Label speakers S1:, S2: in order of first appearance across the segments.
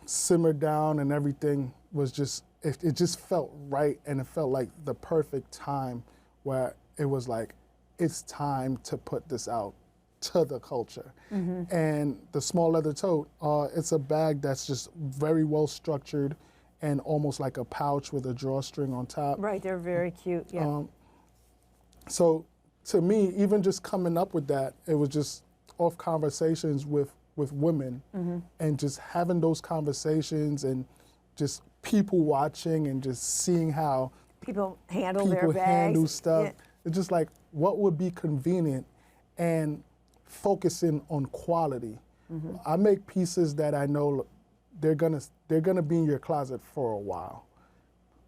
S1: simmered down and everything was just, it just felt right, and it felt like the perfect time where it was like, it's time to put this out to the culture. And the small leather tote, it's a bag that's just very well structured and almost like a pouch with a drawstring on top.
S2: Right, they're very cute, yeah.
S1: So to me, even just coming up with that, it was just off conversations with women and just having those conversations and just people watching and just seeing how
S2: people handle their
S1: people
S2: bags.
S1: handle stuff.
S2: Yeah.
S1: It's just like, what would be convenient, and focusing on quality. I make pieces that I know they're gonna be in your closet for a while.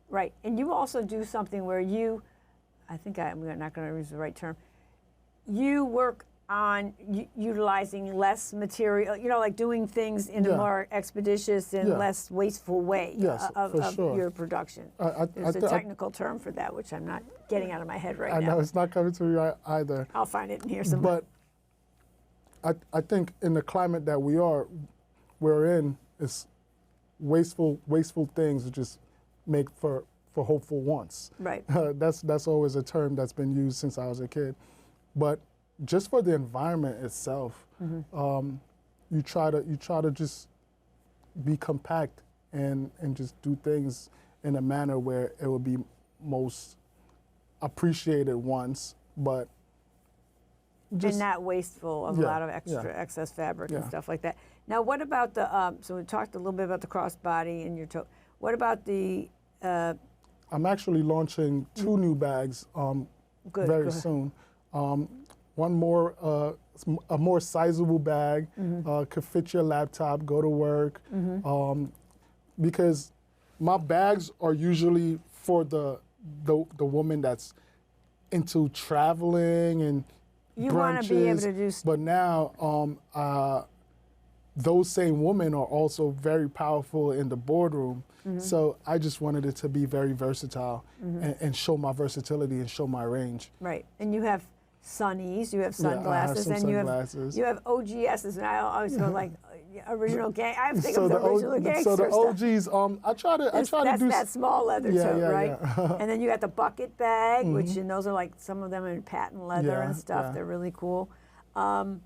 S2: Right, and you also do something where you, I think I'm not going to use the right term, you work on utilizing less material, you know, like doing things in a more expeditious and less wasteful way of
S1: sure.
S2: your production. There's a technical term for that, which I'm not getting out of my head right now.
S1: I know, it's not coming to me either.
S2: I'll find it in here somewhere.
S1: But I think in the climate that we're in, it's wasteful things that just make for hopeful wants. Right. That's always a term that's been used since I was a kid. But just for the environment itself, you try to just be compact and just do things in a manner where it will be most appreciated once, but just,
S2: and not wasteful of a lot of excess fabric and stuff like that. Now, what about the, so we talked a little bit about the crossbody and your toe. What about the...
S1: I'm actually launching 2 new bags very soon. One more, a more sizable bag, could fit your laptop, go to work, because my bags are usually for the woman that's into traveling and
S2: you
S1: brunches.
S2: Want to be able to do.
S1: But now, those same women are also very powerful in the boardroom. So I just wanted it to be very versatile and show my versatility and show my range.
S2: Right, and you have sunnies, you have sunglasses, and
S1: sunglasses.
S2: you have OGSs, and I always go like original gang. I have to think of the original gangster
S1: So the OGs,
S2: stuff.
S1: I try to do
S2: that small leather tote, right?
S1: Yeah.
S2: And then you got the bucket bag, which and those are like some of them are in patent leather and stuff.
S1: Yeah.
S2: They're really cool. And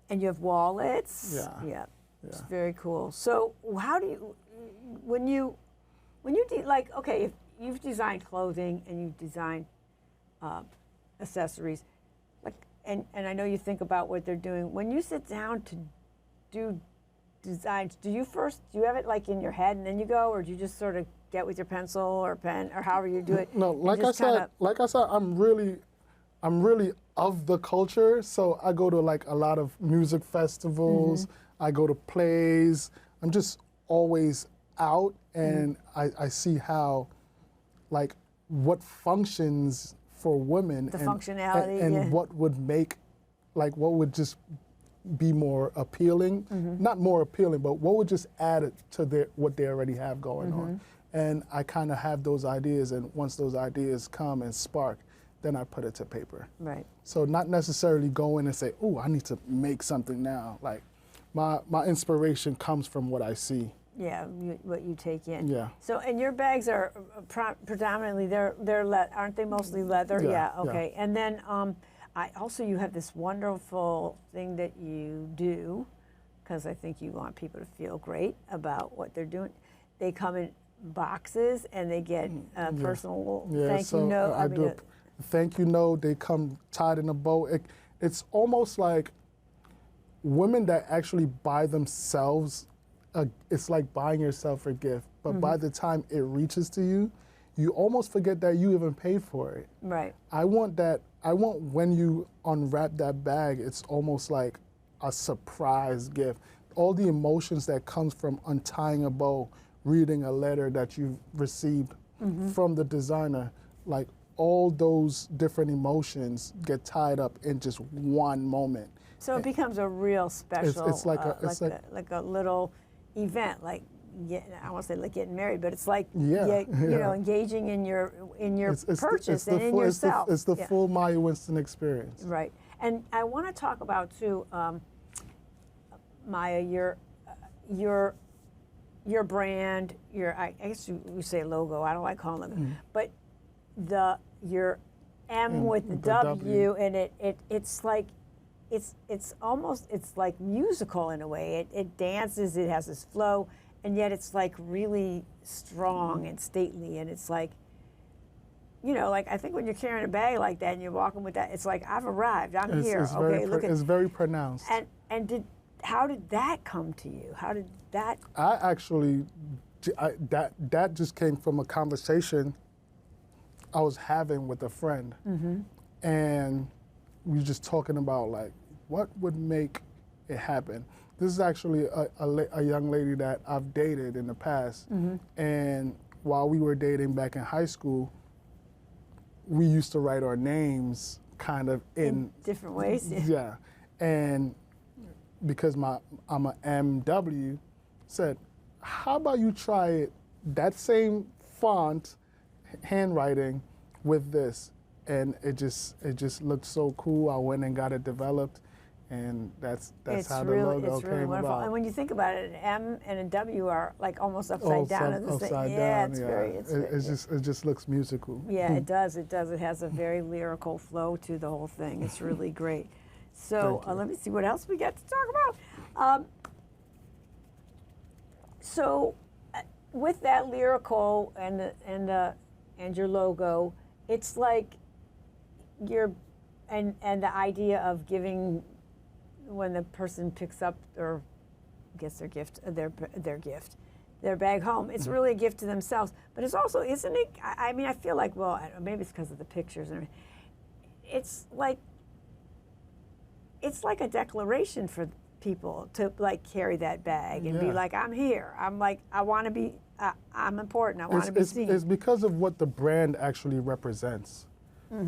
S2: you have wallets. Yeah. It's very cool. So how do you, when you like, okay, if you've designed clothing and you've designed accessories, like, and I know you think about what they're doing. When you sit down to do designs, do you have it like in your head and then you go, or do you just sort of get with your pencil or pen or however you do it?
S1: No, like I said, I'm really of the culture, so I go to like a lot of music festivals, I go to plays, I'm just always out, and I see how, like, what functions for women,
S2: the functionality,
S1: and what would make, like, what would just be more appealing, not more appealing, but what would just add it to what they already have going on. And I kind of have those ideas, and once those ideas come and spark, then I put it to paper. Right. So not necessarily go in and say, oh, I need to make something now. Like, my inspiration comes from what I see.
S2: Yeah, what you take in.
S1: Yeah.
S2: So, and your bags are predominantly, aren't they mostly leather? Yeah, okay. Yeah. And then you have this wonderful thing that you do, because I think you want people to feel great about what they're doing. They come in boxes and they get a personal thank you note.
S1: I do a thank you note. They come tied in a bow. It's almost like women that actually buy themselves, it's like buying yourself a gift, but by the time it reaches to you, you almost forget that you even paid for it. Right. I want when you unwrap that bag, it's almost like a surprise gift. All the emotions that comes from untying a bow, reading a letter that you've received from the designer, like all those different emotions get tied up in just one moment.
S2: So it becomes a real special,
S1: it's like
S2: a little event, like I won't say like getting married, but it's like you know, engaging in your purchase and in yourself.
S1: It's the full Maya Winston experience.
S2: Right, and I want to talk about too, Maya, your your brand, I guess you say logo. I don't like calling it, but your M with the W, and it's like it's almost like musical in a way. It dances. It has this flow, and yet it's like really strong and stately, and it's like, you know, like I think when you're carrying a bag like that and you're walking with that, it's like I've arrived. I'm here.
S1: It's
S2: okay,
S1: it's very pronounced.
S2: And how did that come to you? How did that?
S1: I actually, that just came from a conversation I was having with a friend, and we were just talking about like what would make it happen. This is actually a young lady that I've dated in the past, and while we were dating back in high school, we used to write our names kind of in
S2: different ways.
S1: Yeah, and because I'm a MW, said, how about you try it, that same font, handwriting, with this, and it just looked so cool. I went and got it developed, and that's how the logo came about.
S2: And when you think about it, an M and a W are like almost upside down.
S1: It just looks musical.
S2: Yeah, it does. It does. It has a very lyrical flow to the whole thing. It's really great. So let me see what else we got to talk about. So with that lyrical and your logo, it's like and the idea of giving, when the person picks up or gets their gift, their bag home, it's really a gift to themselves. But it's also, isn't it? I mean, I feel like, well, maybe it's because of the pictures and everything. It's like a declaration for people to like carry that bag and be like, I'm here. I'm like, I want to be. I'm important. I want to be seen.
S1: It's because of what the brand actually represents.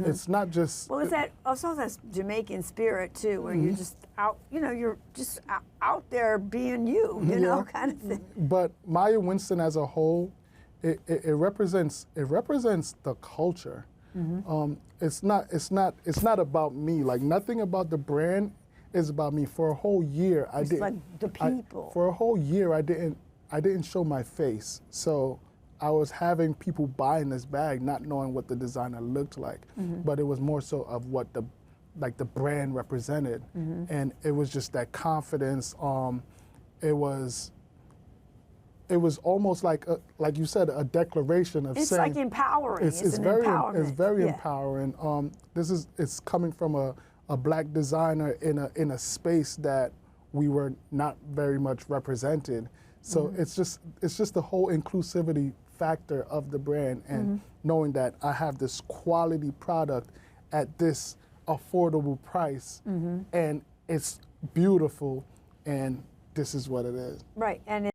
S1: It's not just.
S2: Well, it's that also that Jamaican spirit too, where you're just out. You know, you're just out there being you. You know, kind of thing.
S1: But Maya Winston as a whole, it represents the culture. It's not about me. Like nothing about the brand is about me. For a whole year,
S2: It's like the people.
S1: For a whole year, I didn't show my face. So I was having people buying this bag, not knowing what the designer looked like, but it was more so of what the brand represented, and it was just that confidence. It was almost like you said, a declaration of
S2: it's
S1: saying.
S2: It's like empowering.
S1: It's very empowering. It's coming from a black designer in a space that we were not very much represented. So it's just the whole inclusivity factor of the brand, and knowing that I have this quality product at this affordable price, and it's beautiful, and this is what it is.
S2: Right, and